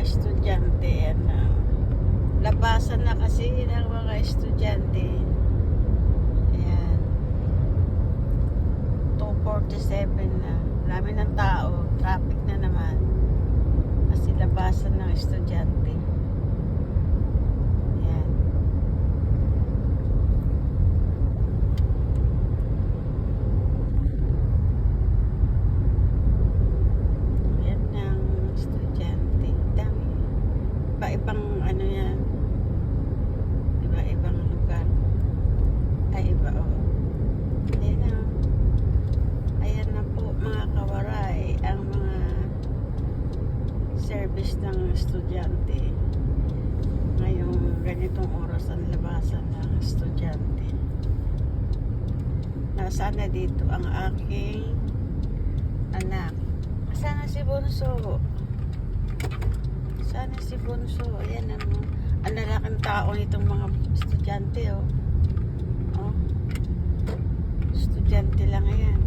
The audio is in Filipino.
estudyante. Yan, labasan na kasi ng mga estudyante. Ayan. 2:47 na. Marami ng tao. Traffic na naman. Kasi labasan ng estudyante. Ayan. Ayan ng estudyante. Dami. Iba-ibang ano yan. Iba-ibang lugar. Ay, iba o. Ayan na. Ayan na po mga kawaray. Ang mga service ng estudyante. Ngayong ganitong oras ang labasan ng estudyante. Nasaan na dito ang aking anak. Sana si Bunso. Sana si Bunso. Ayan ang lalaking tao nitong mga estudyante, oh. Oh. Estudyante lang yan.